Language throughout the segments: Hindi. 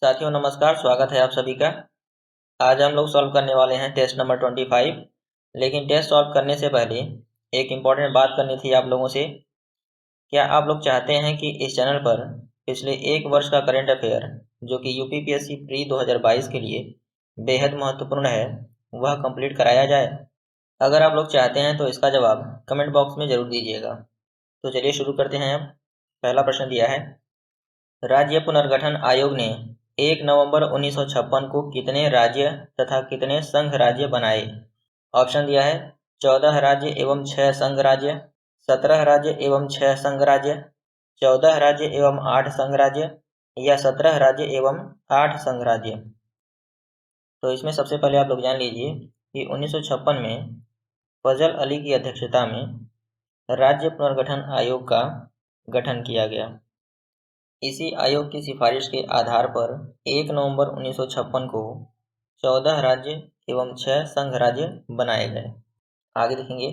साथियों नमस्कार, स्वागत है आप सभी का। आज हम लोग सॉल्व करने वाले हैं टेस्ट नंबर 25। लेकिन टेस्ट सॉल्व करने से पहले एक इम्पॉर्टेंट बात करनी थी आप लोगों से। क्या आप लोग चाहते हैं कि इस चैनल पर पिछले एक वर्ष का करंट अफेयर जो कि यूपीपीएससी प्री 2022 के लिए बेहद महत्वपूर्ण है वह कंप्लीट कराया जाए? अगर आप लोग चाहते हैं तो इसका जवाब कमेंट बॉक्स में ज़रूर दीजिएगा। तो चलिए शुरू करते हैं। अब पहला प्रश्न दिया है, राज्य पुनर्गठन आयोग ने 1 नवंबर 1956 को कितने राज्य तथा कितने संघ राज्य बनाए? ऑप्शन दिया है 14 राज्य एवं 6 संघ राज्य, 17 राज्य एवं 6 संघ राज्य, 14 राज्य एवं 8 संघ राज्य या 17 राज्य एवं 8 संघ राज्य। तो इसमें सबसे पहले आप लोग जान लीजिए कि 1956 में फजल अली की अध्यक्षता में राज्य पुनर्गठन आयोग का गठन किया गया। इसी आयोग की सिफारिश के आधार पर 1 नवंबर 1956 को 14 राज्य एवं 6 संघ राज्य बनाए गए। आगे देखेंगे,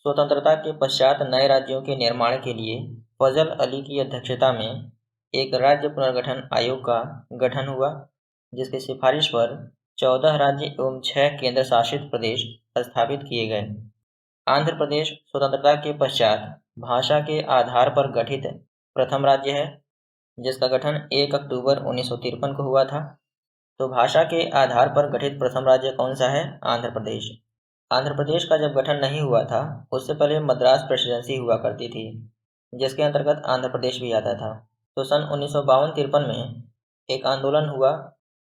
स्वतंत्रता के पश्चात नए राज्यों के निर्माण के लिए फजल अली की अध्यक्षता में एक राज्य पुनर्गठन आयोग का गठन हुआ, जिसकी सिफारिश पर 14 राज्य एवं 6 केंद्र शासित प्रदेश स्थापित किए गए। आंध्र प्रदेश स्वतंत्रता के पश्चात भाषा के आधार पर गठित प्रथम राज्य है, जिसका गठन 1 अक्टूबर 1953 को हुआ था। तो भाषा के आधार पर गठित प्रथम राज्य कौन सा है? आंध्र प्रदेश। आंध्र प्रदेश का जब गठन नहीं हुआ था उससे पहले मद्रास प्रेसिडेंसी हुआ करती थी, जिसके अंतर्गत आंध्र प्रदेश भी आता था। तो सन 1952-53 में एक आंदोलन हुआ।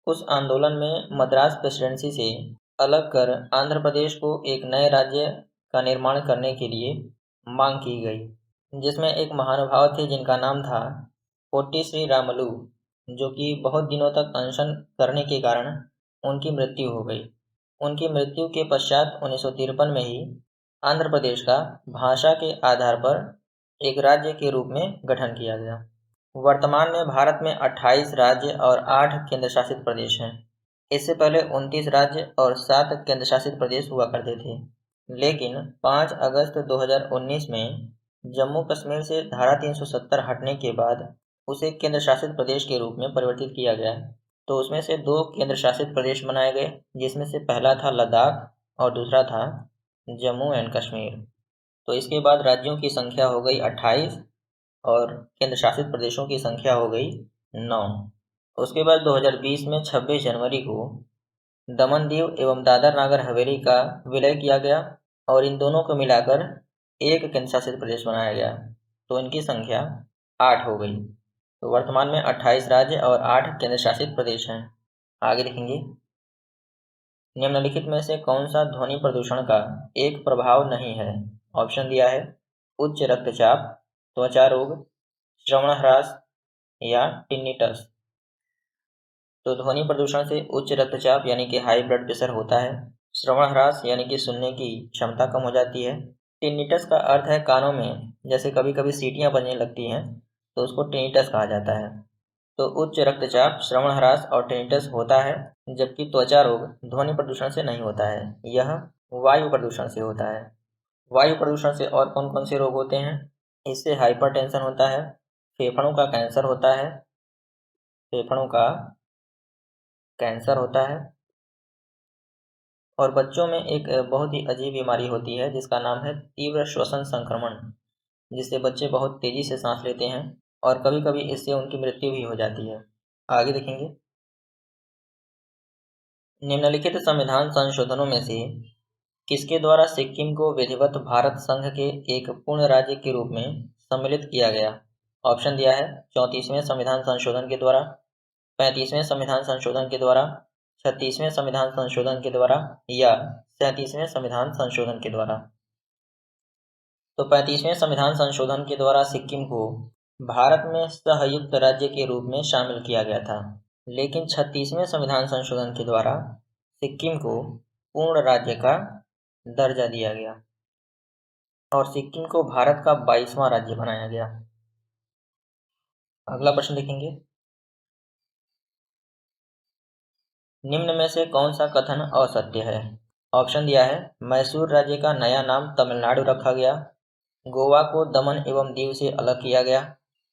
उस आंदोलन में मद्रास प्रेसिडेंसी से अलग कर आंध्र प्रदेश को एक नए राज्य का निर्माण करने के लिए मांग की गई, जिसमें एक महानुभाव थे जिनका नाम था पोट्टी श्री रामलू, जो कि बहुत दिनों तक अनशन करने के कारण उनकी मृत्यु हो गई। उनकी मृत्यु के पश्चात 1953 में ही आंध्र प्रदेश का भाषा के आधार पर एक राज्य के रूप में गठन किया गया। वर्तमान में भारत में 28 राज्य और 8 केंद्र शासित प्रदेश हैं। इससे पहले 29 राज्य और 7 केंद्र शासित प्रदेश हुआ करते थे, लेकिन 5 अगस्त 2019 में जम्मू कश्मीर से धारा 370 हटने के बाद उसे केंद्र शासित प्रदेश के रूप में परिवर्तित किया गया। तो उसमें से 2 केंद्र शासित प्रदेश बनाए गए, जिसमें से पहला था लद्दाख और दूसरा था जम्मू एंड कश्मीर। तो इसके बाद राज्यों की संख्या हो गई 28 और केंद्र शासित प्रदेशों की संख्या हो गई 9। उसके बाद 2020 में 26 जनवरी को दमन दीव एवं दादर नागर हवेली का विलय किया गया और इन दोनों को मिलाकर एक केंद्र शासित प्रदेश बनाया गया। तो इनकी संख्या 8 हो गई। तो वर्तमान में 28 राज्य और 8 केंद्र शासित प्रदेश हैं। आगे देखेंगे, निम्नलिखित में से कौन सा ध्वनि प्रदूषण का एक प्रभाव नहीं है? ऑप्शन दिया है उच्च रक्तचाप, त्वचा रोग, श्रवण ह्रास या टिनिटस। तो ध्वनि प्रदूषण से उच्च रक्तचाप यानी कि हाई ब्लड प्रेशर होता है, श्रवण ह्रास यानी कि सुनने की क्षमता कम हो जाती है, टिनिटस का अर्थ है कानों में जैसे कभी कभी सीटियां बजने लगती हैं, तो उसको टिनिटस कहा जाता है। तो उच्च रक्तचाप, श्रवण ह्रास और टिनिटस होता है, जबकि त्वचा रोग ध्वनि प्रदूषण से नहीं होता है, यह वायु प्रदूषण से होता है। वायु प्रदूषण से और कौन कौन से रोग होते हैं? इससे हाइपरटेंशन होता है, फेफड़ों का कैंसर होता है, फेफड़ों का कैंसर होता है, और बच्चों में एक बहुत ही अजीब बीमारी होती है जिसका नाम है तीव्र श्वसन संक्रमण, जिससे बच्चे बहुत तेजी से सांस लेते हैं और कभी कभी इससे उनकी मृत्यु भी हो जाती है। आगे देखेंगे, निम्नलिखित संविधान संशोधनों में से किसके द्वारा सिक्किम को विधिवत भारत संघ के एक पूर्ण राज्य के रूप में सम्मिलित किया गया? ऑप्शन दिया है 34वें संविधान संशोधन के द्वारा, 35वें संविधान संशोधन के द्वारा, 36वें संविधान संशोधन के द्वारा या 37वें संविधान संशोधन के द्वारा। तो 35वें संविधान संशोधन के द्वारा सिक्किम को भारत में सहयुक्त राज्य के रूप में शामिल किया गया था, लेकिन 36वें संविधान संशोधन के द्वारा सिक्किम को पूर्ण राज्य का दर्जा दिया गया और सिक्किम को भारत का 22वां राज्य बनाया गया। अगला प्रश्न देखेंगे, निम्न में से कौन सा कथन असत्य है? ऑप्शन दिया है मैसूर राज्य का नया नाम तमिलनाडु रखा गया, गोवा को दमन एवं दीव से अलग किया गया,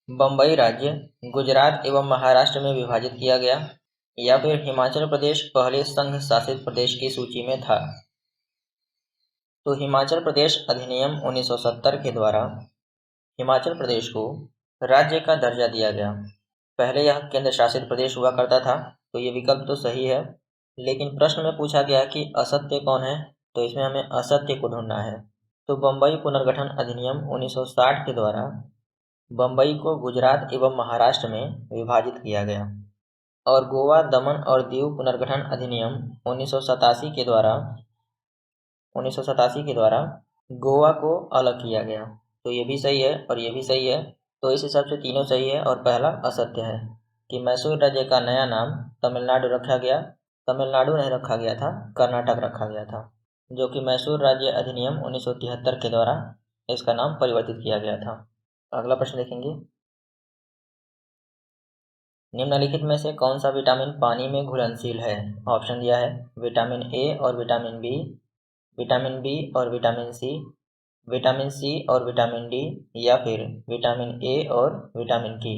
बम्बई राज्य गुजरात एवं महाराष्ट्र में विभाजित किया गया, या फिर हिमाचल प्रदेश पहले संघ शासित प्रदेश की सूची में था। तो हिमाचल प्रदेश अधिनियम 1970 के द्वारा हिमाचल प्रदेश को राज्य का दर्जा दिया गया। पहले यह केंद्र शासित प्रदेश हुआ करता था, तो ये विकल्प तो सही है, लेकिन प्रश्न में पूछा गया कि असत्य कौन है, तो इसमें हमें असत्य को ढूंढना है। तो बम्बई पुनर्गठन अधिनियम 1960 के द्वारा बम्बई को गुजरात एवं महाराष्ट्र में विभाजित किया गया, और गोवा, दमन और दीव पुनर्गठन अधिनियम 1987 के द्वारा गोवा को अलग किया गया। तो ये भी सही है और ये भी सही है, तो इस हिसाब से तीनों सही है और पहला असत्य है कि मैसूर राज्य का नया नाम तमिलनाडु रखा गया। तमिलनाडु नहीं रखा गया था, कर्नाटक रखा गया था, जो कि मैसूर राज्य अधिनियम 1973 के द्वारा इसका नाम परिवर्तित किया गया था। अगला प्रश्न देखेंगे, निम्नलिखित में से कौन सा विटामिन पानी में घुलनशील है? ऑप्शन दिया है विटामिन ए और विटामिन बी, विटामिन बी और विटामिन सी और विटामिन डी, या फिर विटामिन ए और विटामिन की।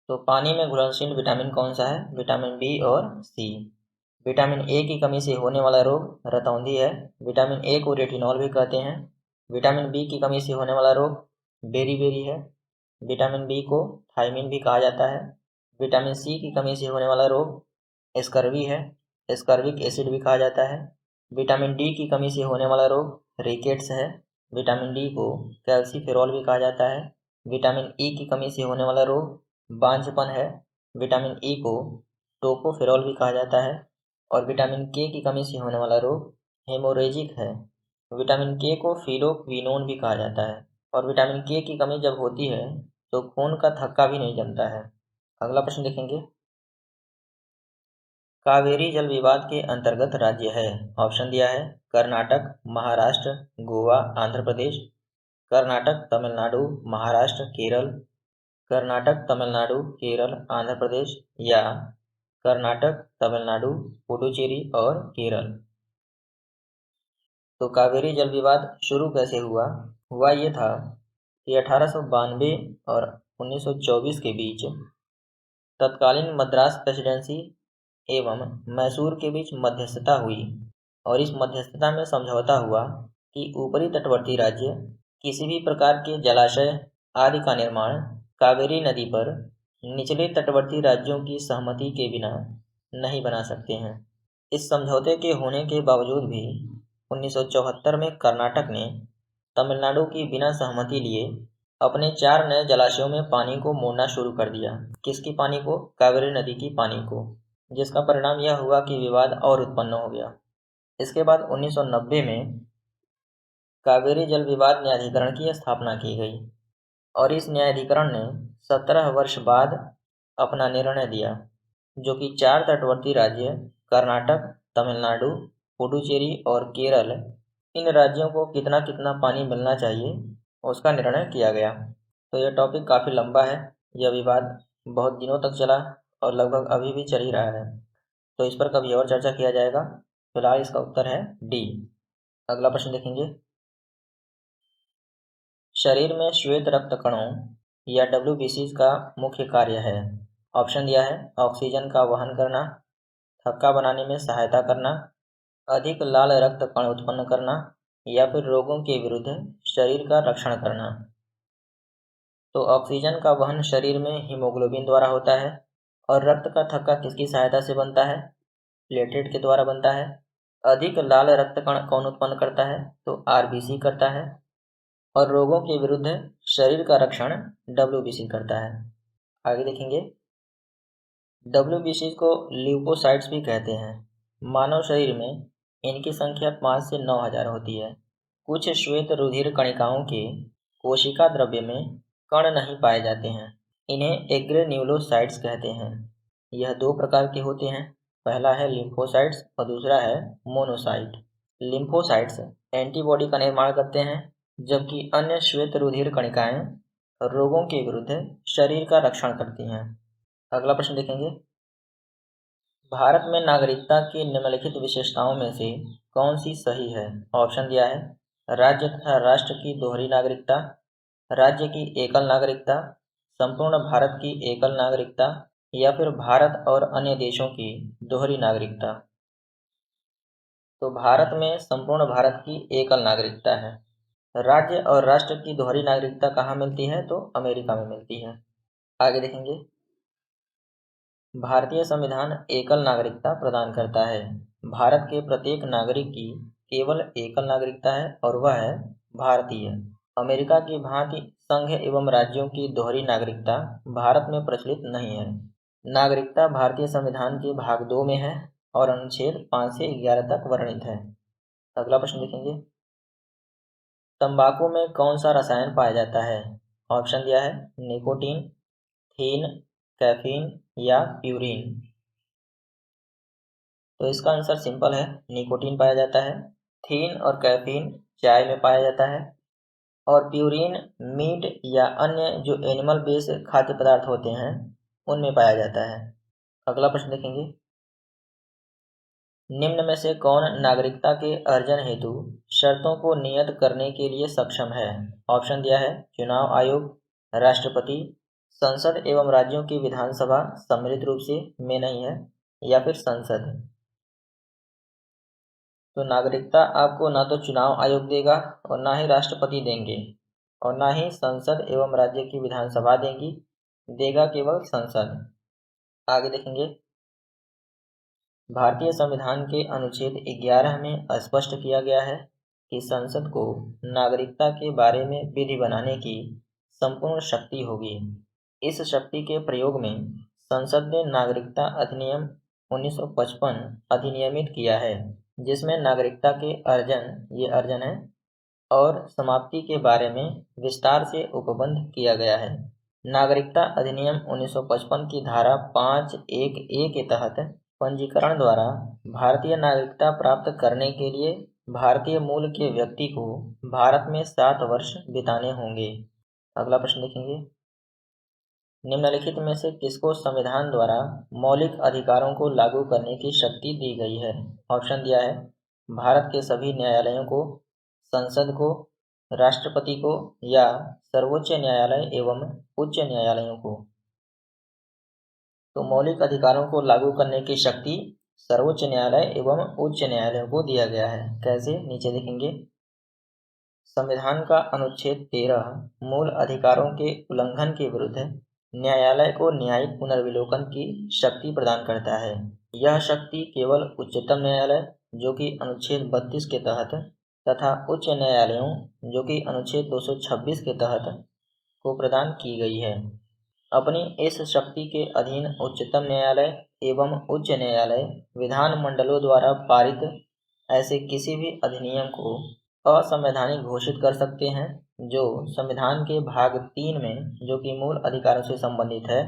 तो पानी में घुलनशील विटामिन कौन सा है? विटामिन बी और सी। विटामिन ए की कमी से होने वाला रोग रतौंधी है। विटामिन ए को रेटिनॉल भी कहते हैं। विटामिन बी की कमी से होने वाला रोग बेरीबेरी है। विटामिन बी को थायमिन भी कहा जाता है। विटामिन सी की कमी से होने वाला रोग स्कर्वी है, स्कर्विक एसिड भी कहा जाता है। विटामिन डी की कमी से होने वाला रोग रिकेट्स है। विटामिन डी को कैल्सीफेरॉल भी कहा जाता है। विटामिन ई की कमी से होने वाला रोग बांझपन है। विटामिन ई को टोकोफेरॉल भी कहा जाता है। और विटामिन के की कमी से होने वाला रोग हेमोरेजिक है। विटामिन के को फिलोक्विनोन भी कहा जाता है। और विटामिन के की कमी जब होती है तो खून का थक्का भी नहीं जमता है। अगला प्रश्न देखेंगे, कावेरी जल विवाद के अंतर्गत राज्य है। ऑप्शन दिया है कर्नाटक, महाराष्ट्र, गोवा, आंध्र प्रदेश। कर्नाटक, तमिलनाडु, महाराष्ट्र, केरल। कर्नाटक, तमिलनाडु, केरल, आंध्र प्रदेश, या कर्नाटक, तमिलनाडु, पुडुचेरी और केरल। तो कावेरी जल विवाद शुरू कैसे हुआ ये था कि 1892 और 1924 के बीच तत्कालीन मद्रास प्रेसिडेंसी एवं मैसूर के बीच मध्यस्थता हुई, और इस मध्यस्थता में समझौता हुआ कि ऊपरी तटवर्ती राज्य किसी भी प्रकार के जलाशय आदि का निर्माण कावेरी नदी पर निचले तटवर्ती राज्यों की सहमति के बिना नहीं बना सकते हैं। इस समझौते के होने के बावजूद भी 1974 में कर्नाटक ने तमिलनाडु की बिना सहमति लिए अपने 4 नए जलाशयों में पानी को मोड़ना शुरू कर दिया। किसकी पानी को? कावेरी नदी की पानी को, जिसका परिणाम यह हुआ कि विवाद और उत्पन्न हो गया। इसके बाद 1990 में कावेरी जल विवाद न्यायाधिकरण की स्थापना की गई, और इस न्यायाधिकरण ने 17 वर्ष बाद अपना निर्णय दिया, जो कि 4 तटवर्ती राज्य कर्नाटक, तमिलनाडु, पुडुचेरी और केरल, इन राज्यों को कितना कितना पानी मिलना चाहिए उसका निर्णय किया गया। तो यह टॉपिक काफ़ी लंबा है, यह विवाद बहुत दिनों तक चला और लगभग अभी भी चल ही रहा है, तो इस पर कभी और चर्चा किया जाएगा। फिलहाल इसका उत्तर है डी। अगला प्रश्न देखेंगे, शरीर में श्वेत रक्त कणों या WBCs का मुख्य कार्य है। ऑप्शन दिया है ऑक्सीजन का वहन करना, थक्का बनाने में सहायता करना, अधिक लाल रक्त कण उत्पन्न करना, या फिर रोगों के विरुद्ध शरीर का रक्षण करना। तो ऑक्सीजन का वहन शरीर में हीमोग्लोबिन द्वारा होता है, और रक्त का थक्का किसकी सहायता से बनता है? प्लेटलेट के द्वारा बनता है। अधिक लाल रक्त कण कौन उत्पन्न करता है? तो RBC करता है। और रोगों के विरुद्ध शरीर का रक्षण WBC करता है। आगे देखेंगे, WBC को ल्यूकोसाइट्स भी कहते हैं। मानव शरीर में इनकी संख्या 5 से 9,000 होती है। कुछ श्वेत रुधिर कणिकाओं के कोशिका द्रव्य में कण नहीं पाए जाते हैं, इन्हें एग्रेन्यूलोसाइट्स कहते हैं। यह 2 प्रकार के होते हैं, पहला है लिम्फोसाइट्स और दूसरा है मोनोसाइट। लिम्फोसाइट्स एंटीबॉडी का निर्माण करते हैं, जबकि अन्य श्वेत रुधिर कणिकाएं रोगों के विरुद्ध शरीर का रक्षण करती हैं। अगला प्रश्न देखेंगे, भारत में नागरिकता की निम्नलिखित विशेषताओं में से कौन सी सही है? ऑप्शन दिया है राज्य तथा राष्ट्र की दोहरी नागरिकता, राज्य की एकल नागरिकता, संपूर्ण भारत की एकल नागरिकता या फिर भारत और अन्य देशों की दोहरी नागरिकता। तो भारत में संपूर्ण भारत की एकल नागरिकता है। राज्य और राष्ट्र की दोहरी नागरिकता कहाँ मिलती है? तो अमेरिका में मिलती है। आगे देखेंगे, भारतीय संविधान एकल नागरिकता प्रदान करता है। भारत के प्रत्येक नागरिक की केवल एकल नागरिकता है और वह है भारतीय। अमेरिका की भांति संघ एवं राज्यों की दोहरी नागरिकता भारत में प्रचलित नहीं है। नागरिकता भारतीय संविधान के भाग 2 में है और अनुच्छेद 5 से 11 तक वर्णित है। अगला प्रश्न देखेंगे, तंबाकू में कौन सा रसायन पाया जाता है? ऑप्शन दिया है निकोटीन, थीन, कैफीन या प्यूरिन। तो इसका आंसर सिंपल है, निकोटीन पाया जाता है। थीन और कैफीन चाय में पाया जाता है और प्यूरिन मीट या अन्य जो एनिमल बेस्ड खाद्य पदार्थ होते हैं उनमें पाया जाता है। अगला प्रश्न देखेंगे, निम्न में से कौन नागरिकता के अर्जन हेतु शर्तों को नियत करने के लिए सक्षम है? ऑप्शन दिया है चुनाव आयोग, राष्ट्रपति, संसद एवं राज्यों की विधानसभा सम्मिलित रूप से में नहीं है या फिर संसद। तो नागरिकता आपको ना तो चुनाव आयोग देगा और ना ही राष्ट्रपति देंगे और ना ही संसद एवं राज्य की विधानसभा देगा केवल संसद। आगे देखेंगे, भारतीय संविधान के अनुच्छेद 11 में स्पष्ट किया गया है कि संसद को नागरिकता के बारे में विधि बनाने की संपूर्ण शक्ति होगी। इस शक्ति के प्रयोग में संसद ने नागरिकता अधिनियम 1955 अधिनियमित किया है, जिसमें नागरिकता के अर्जन है और समाप्ति के बारे में विस्तार से उपबंध किया गया है। नागरिकता अधिनियम 1955 की धारा 5(1)(a) के तहत पंजीकरण द्वारा भारतीय नागरिकता प्राप्त करने के लिए भारतीय मूल के व्यक्ति को भारत में 7 वर्ष बिताने होंगे। अगला प्रश्न देखेंगे, निम्नलिखित में से किसको संविधान द्वारा मौलिक अधिकारों को लागू करने की शक्ति दी गई है? ऑप्शन दिया है भारत के सभी न्यायालयों को, संसद को, राष्ट्रपति को या सर्वोच्च न्यायालय एवं उच्च न्यायालयों को। तो मौलिक अधिकारों को लागू करने की शक्ति सर्वोच्च न्यायालय एवं उच्च न्यायालयों को दिया गया है। कैसे? नीचे देखेंगे, संविधान का अनुच्छेद 13 मूल अधिकारों के उल्लंघन के विरुद्ध न्यायालय को न्यायिक पुनर्विलोकन की शक्ति प्रदान करता है। यह शक्ति केवल उच्चतम न्यायालय जो कि अनुच्छेद 32 के तहत तथा उच्च न्यायालयों जो कि अनुच्छेद 226 के तहत को प्रदान की गई है। अपनी इस शक्ति के अधीन उच्चतम न्यायालय एवं उच्च न्यायालय विधान मंडलों द्वारा पारित ऐसे किसी भी अधिनियम को असंवैधानिक घोषित कर सकते हैं जो संविधान के भाग 3 में, जो कि मूल अधिकारों से संबंधित है,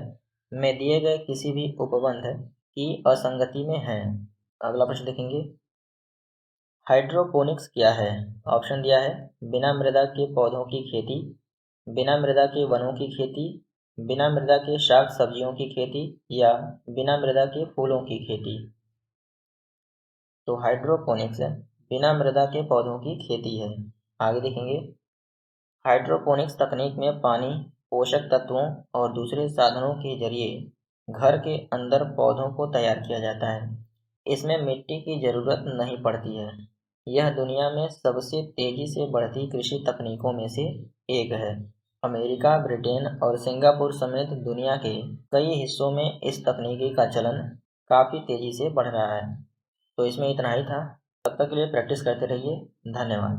में दिए गए किसी भी उपबंध की असंगति में है। अगला प्रश्न देखेंगे, हाइड्रोपोनिक्स क्या है? ऑप्शन दिया है बिना मृदा के पौधों की खेती, बिना मृदा के वनों की खेती, बिना मृदा के शाक सब्जियों की खेती या बिना मृदा के फूलों की खेती। तो हाइड्रोपोनिक्स बिना मृदा के पौधों की खेती है। आगे देखेंगे, हाइड्रोपोनिक्स तकनीक में पानी, पोषक तत्वों और दूसरे साधनों के जरिए घर के अंदर पौधों को तैयार किया जाता है। इसमें मिट्टी की जरूरत नहीं पड़ती है। यह दुनिया में सबसे तेजी से बढ़ती कृषि तकनीकों में से एक है। अमेरिका, ब्रिटेन और सिंगापुर समेत दुनिया के कई हिस्सों में इस तकनीकी का चलन काफ़ी तेज़ी से बढ़ रहा है। तो इसमें इतना ही था। तब तक के लिए प्रैक्टिस करते रहिए। धन्यवाद।